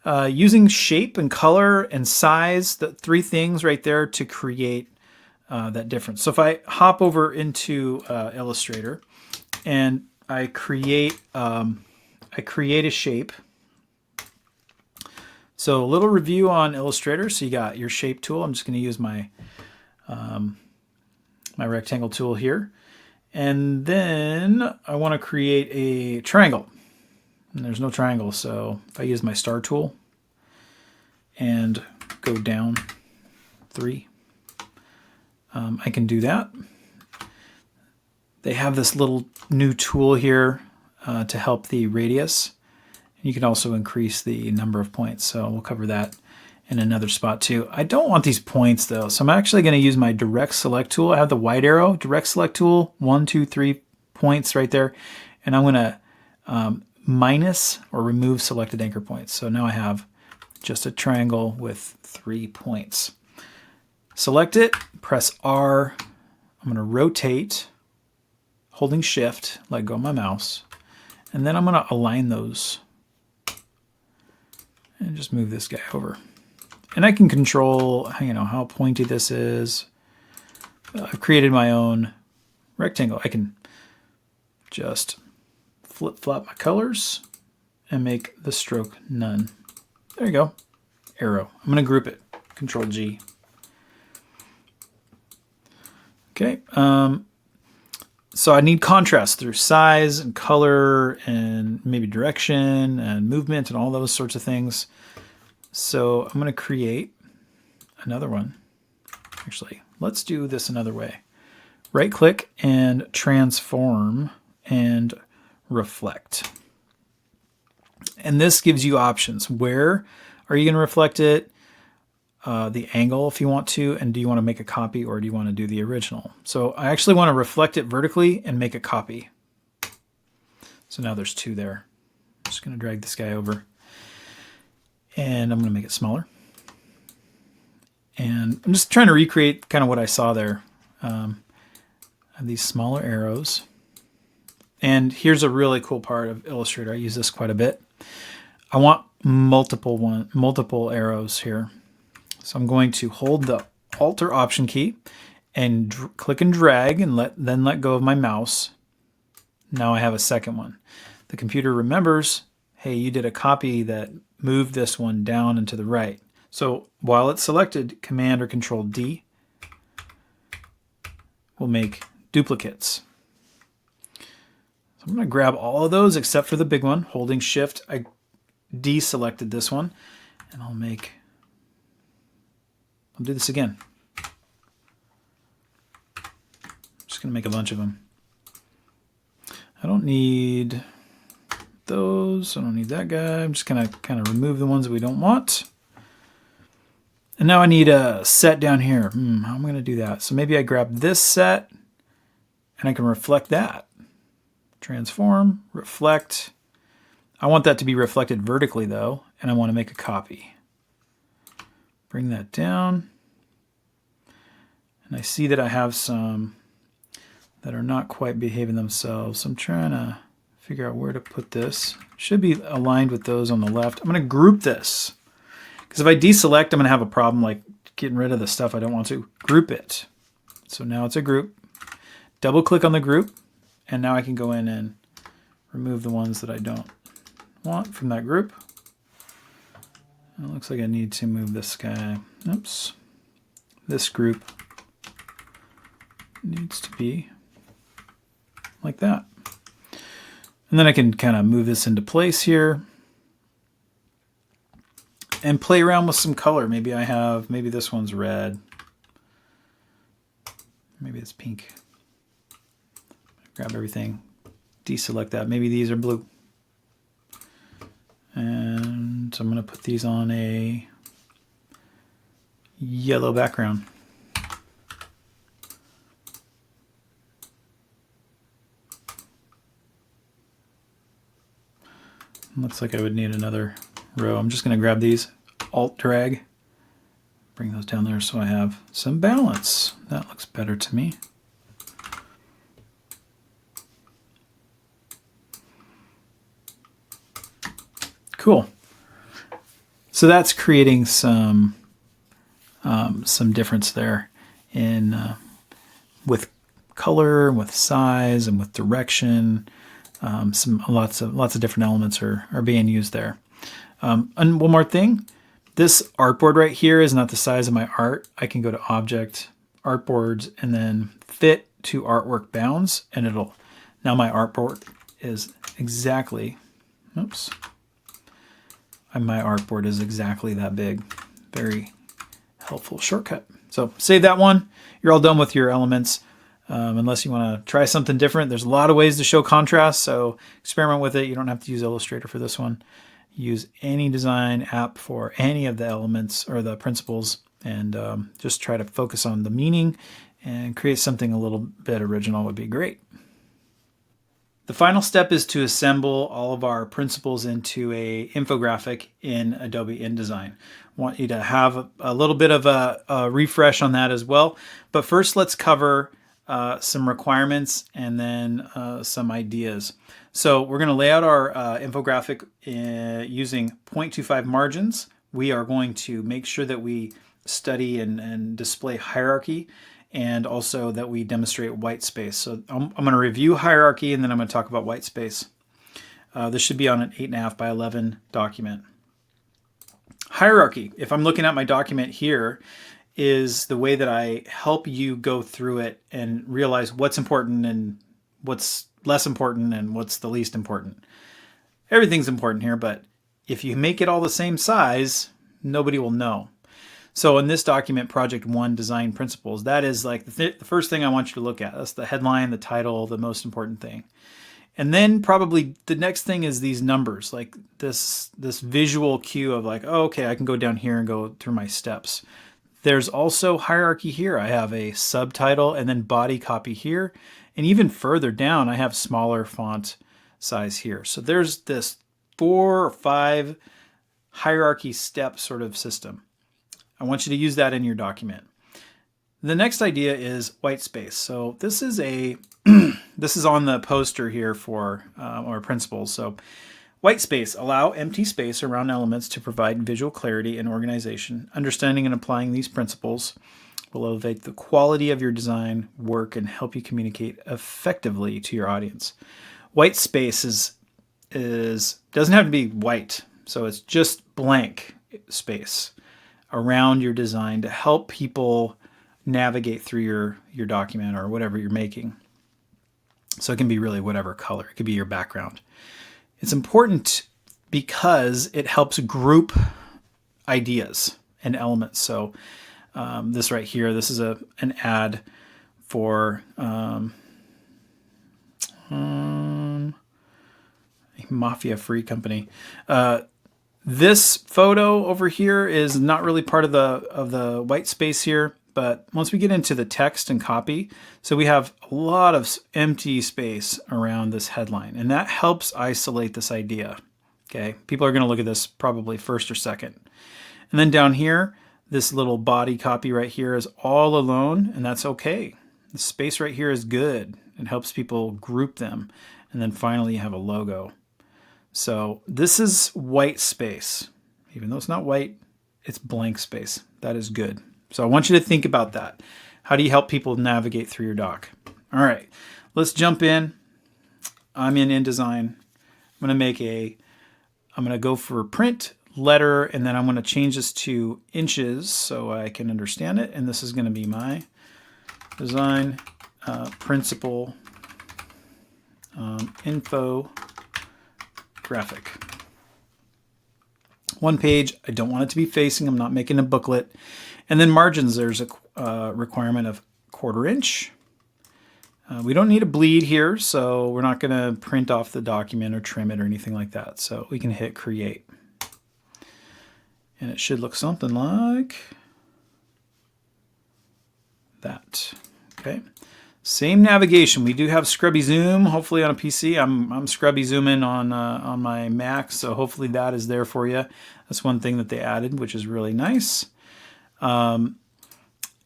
Using shape and color and size, the three things right there to create that difference. So if I hop over into Illustrator and I create a shape. So a little review on Illustrator. So you got your shape tool. I'm just going to use my my rectangle tool here. And then I want to create a triangle. And there's no triangle, so if I use my star tool and go down 3, I can do that. They have this little new tool here to help the radius. You can also increase the number of points, so we'll cover that in another spot too. I don't want these points though, so I'm actually going to use my direct select tool. I have the white arrow, direct select tool, 1, 2, 3 points right there, and I'm going to minus or remove selected anchor points. So now I have just a triangle with 3 points. Select it, press R. I'm going to rotate, holding shift, let go of my mouse, and then I'm going to align those and just move this guy over. And I can control, how pointy this is. I've created my own rectangle. I can just flip-flop my colors and make the stroke none. There you go. Arrow. I'm going to group it. Control G. Okay. So I need contrast through size and color and maybe direction and movement and all those sorts of things. So I'm going to create another one. Actually, let's do this another way. Right click and transform and reflect. And this gives you options. Where are you going to reflect it? The angle if you want to, and do you want to make a copy or do you want to do the original? So I actually want to reflect it vertically and make a copy. So now there's 2 there. I'm just going to drag this guy over. And I'm going to make it smaller. And I'm just trying to recreate kind of what I saw there. I have these smaller arrows. And here's a really cool part of Illustrator. I use this quite a bit. I want multiple arrows here. So I'm going to hold the Alt or Option key and click and drag and then let go of my mouse. Now I have a second one. The computer remembers, hey, you did a copy that moved this one down and to the right. So while it's selected, Command or Control D will make duplicates. So I'm going to grab all of those except for the big one. Holding Shift, I deselected this one, and I'll do this again. I'm just going to make a bunch of them. I don't need those. I don't need that guy. I'm just going to kind of remove the ones that we don't want. And now I need a set down here. How am I going to do that? So maybe I grab this set and I can reflect that. Transform, reflect. I want that to be reflected vertically though, and I want to make a copy. Bring that down. And I see that I have some that are not quite behaving themselves. So I'm trying to figure out where to put this. Should be aligned with those on the left. I'm going to group this. Because if I deselect, I'm going to have a problem like getting rid of the stuff I don't want to. Group it. So now it's a group. Double click on the group. And now I can go in and remove the ones that I don't want from that group. It looks like I need to move this guy. Oops. This group needs to be like that. And then I can kind of move this into place here and play around with some color. Maybe this one's red. Maybe it's pink. Grab everything, deselect that. Maybe these are blue. And so I'm going to put these on a yellow background. Looks like I would need another row. I'm just going to grab these, Alt drag, bring those down there so I have some balance. That looks better to me. Cool. So that's creating some difference there in with color, with size, and with direction. Lots of different elements are being used there. And one more thing, this artboard right here is not the size of my art. I can go to Object, Artboards, and then Fit to Artwork Bounds, and now my artboard is exactly, oops, my artboard is exactly that big. Very helpful shortcut. So save that one. You're all done with your elements. Unless you want to try something different. There's a lot of ways to show contrast, so experiment with it. You don't have to use Illustrator for this one. Use any design app for any of the elements or the principles, and just try to focus on the meaning and create something a little bit original would be great. The final step is to assemble all of our principles into an infographic in Adobe InDesign. I want you to have a little bit of a refresh on that as well. But first, let's cover some requirements and then some ideas. So we're going to lay out our infographic using 0.25 margins. We are going to make sure that we study and display hierarchy, and also that we demonstrate white space. So I'm going to review hierarchy, and then I'm going to talk about white space. This should be on an 8.5 by 11 document. Hierarchy, if I'm looking at my document here, is the way that I help you go through it and realize what's important and what's less important and what's the least important. Everything's important here, but if you make it all the same size, nobody will know. So in this document, Project 1 Design Principles, that is like the first thing I want you to look at. That's the headline, the title, the most important thing. And then probably the next thing is these numbers, like this visual cue of like, oh, okay, I can go down here and go through my steps. There's also hierarchy here. I have a subtitle and then body copy here. And even further down, I have smaller font size here. So there's this 4 or 5 hierarchy step sort of system. I want you to use that in your document. The next idea is white space. So this is this is on the poster here for our principles. So white space, allow empty space around elements to provide visual clarity and organization. Understanding and applying these principles will elevate the quality of your design work and help you communicate effectively to your audience. White space doesn't have to be white, so it's just blank space around your design to help people navigate through your document or whatever you're making. So it can be really whatever color. It could be your background. It's important because it helps group ideas and elements. So this right here, this is an ad for a mafia-free company. This photo over here is not really part of the white space here, but once we get into the text and copy, so we have a lot of empty space around this headline, and that helps isolate this idea. Okay, people are going to look at this probably first or second. And then down here, this little body copy right here is all alone, and that's okay. The space right here is good. It helps people group them. And then finally you have a logo. So this is white space. Even though it's not white, it's blank space. That is good. So I want you to think about that. How do you help people navigate through your doc? All right, let's jump in. I'm in InDesign. I'm going to go for print, letter, and then I'm going to change this to inches so I can understand it. And this is going to be my design principle info graphic. One page. I don't want it to be facing. I'm not making a booklet. And then margins, there's a requirement of 1/4 inch. We don't need a bleed here, so we're not going to print off the document or trim it or anything like that. So we can hit create. And it should look something like that. Okay. Same navigation. We do have Scrubby Zoom, hopefully on a PC. I'm Scrubby Zooming on my Mac, so hopefully that is there for you. That's one thing that they added, which is really nice. You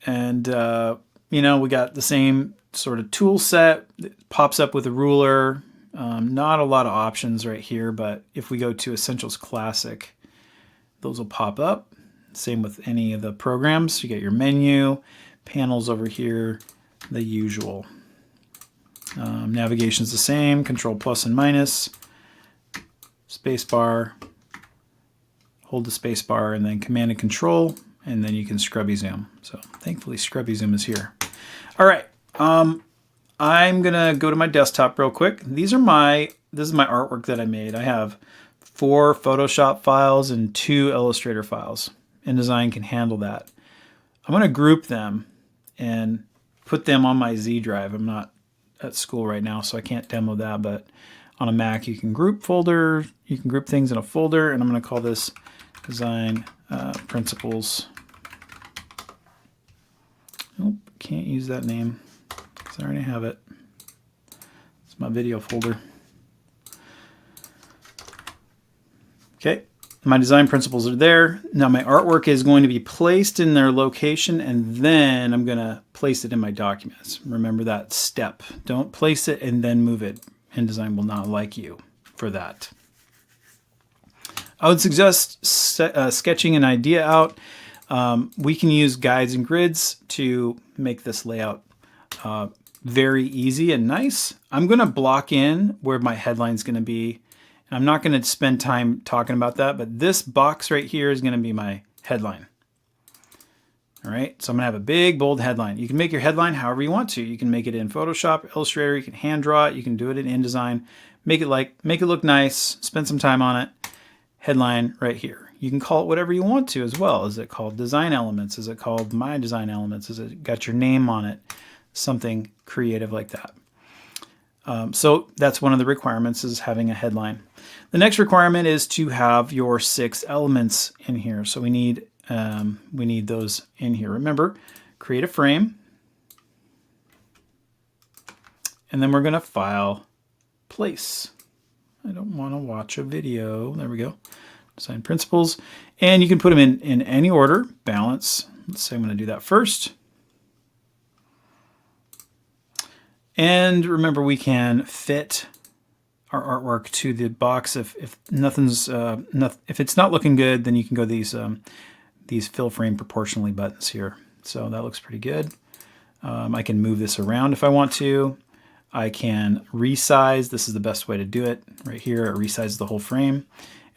know, we got the same sort of tool set. It pops up with a ruler. Not a lot of options right here, but if we go to Essentials Classic, those will pop up. Same with any of the programs. You get your menu, panels over here, the usual. Navigation's the same, Control plus and minus, space bar, hold the space bar, and then Command and Control, and then you can Scrubby Zoom. So thankfully Scrubby Zoom is here. All right, I'm gonna go to my desktop real quick. This is my artwork that I made. I have 4 Photoshop files and 2 Illustrator files. InDesign can handle that. I'm gonna group them and put them on my Z drive. I'm not at school right now, so I can't demo that, but on a Mac you can group folder, you can group things in a folder, and I'm going to call this Design Principles. Nope, can't use that name because I already have it. It's my video folder. Okay. My design principles are there. Now my artwork is going to be placed in their location, and then I'm going to place it in my documents. Remember that step. Don't place it and then move it. InDesign will not like you for that. I would suggest sketching an idea out. We can use guides and grids to make this layout very easy and nice. I'm going to block in where my headline is going to be. I'm not going to spend time talking about that, but this box right here is going to be my headline. All right, so I'm going to have a big, bold headline. You can make your headline however you want to. You can make it in Photoshop, Illustrator, you can hand draw it, you can do it in InDesign. Make it look nice, spend some time on it. Headline right here. You can call it whatever you want to as well. Is it called Design Elements? Is it called My Design Elements? Is it got your name on it? Something creative like that. So that's one of the requirements, is having a headline. The next requirement is to have your 6 elements in here. So we need those in here. Remember, create a frame, and then we're going to file, place. I don't want to watch a video. There we go. Design principles, and you can put them in any order. Balance. Let's say I'm going to do that first. And remember, we can fit our artwork to the box. If nothing's if it's not looking good, then you can go these fill frame proportionally buttons here. So that looks pretty good. I can move this around if I want to. I can resize. This is the best way to do it. Right here, it resizes the whole frame.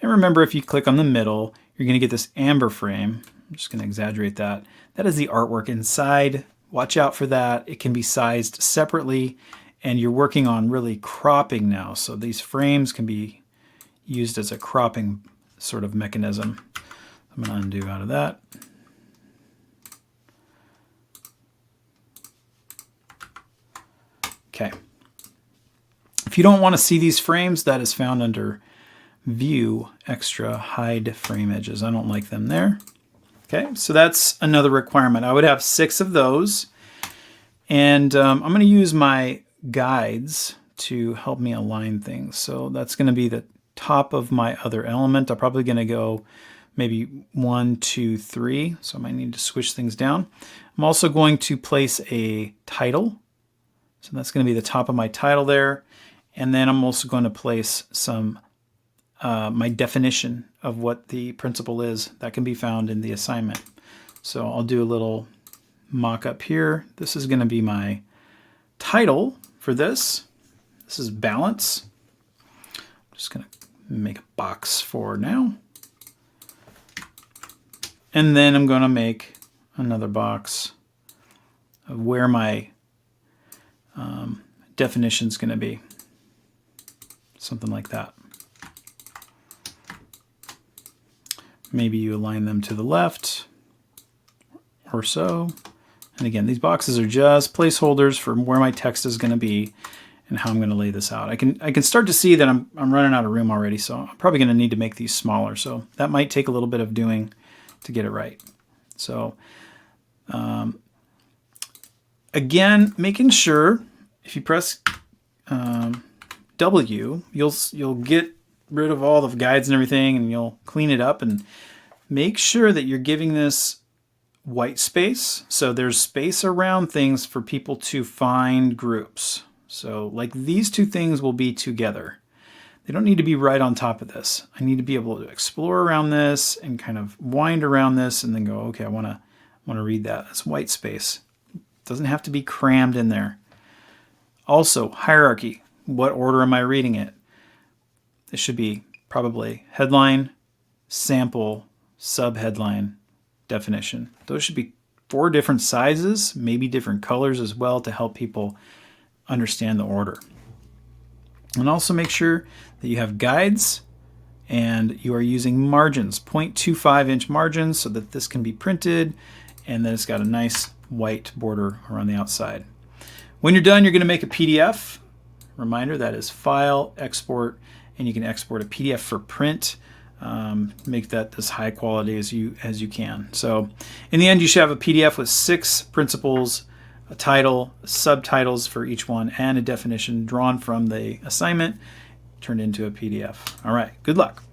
And remember, if you click on the middle, you're going to get this amber frame. I'm just going to exaggerate that. That is the artwork inside. Watch out for that. It can be sized separately, and you're working on really cropping now. So these frames can be used as a cropping sort of mechanism. I'm going to undo out of that. Okay. If you don't want to see these frames, that is found under View, Extra, Hide Frame Edges. I don't like them there. Okay, so that's another requirement. I would have 6 of those, and I'm going to use my guides to help me align things. So that's going to be the top of my other element. I'm probably going to go maybe 1, 2, 3, so I might need to switch things down. I'm also going to place a title, so that's going to be the top of my title there, and then I'm also going to place some my definition of what the principle is. That can be found in the assignment. So I'll do a little mock-up here. This is going to be my title for this. This is balance. I'm just going to make a box for now. And then I'm going to make another box of where my definition is going to be. Something like that. Maybe you align them to the left or so. And again, these boxes are just placeholders for where my text is going to be and how I'm going to lay this out. I can start to see that I'm running out of room already, so I'm probably going to need to make these smaller. So that might take a little bit of doing to get it right. So again, making sure if you press W, you'll get rid of all the guides and everything, and you'll clean it up, and make sure that you're giving this white space. So there's space around things for people to find groups. So like these two things will be together. They don't need to be right on top of this. I need to be able to explore around this and kind of wind around this and then go, okay, I want to read that. That's white space. It doesn't have to be crammed in there. Also, hierarchy. What order am I reading it? It should be probably headline, sample, subheadline, definition. Those should be 4 different sizes, maybe different colors as well, to help people understand the order. And also make sure that you have guides and you are using margins, 0.25 inch margins, so that this can be printed, and then it's got a nice white border around the outside. When you're done, you're going to make a PDF. Reminder, that is file, export, and you can export a PDF for print. Make that as high quality as you can. So in the end, you should have a PDF with 6 principles, a title, subtitles for each one, and a definition drawn from the assignment turned into a PDF. All right, good luck.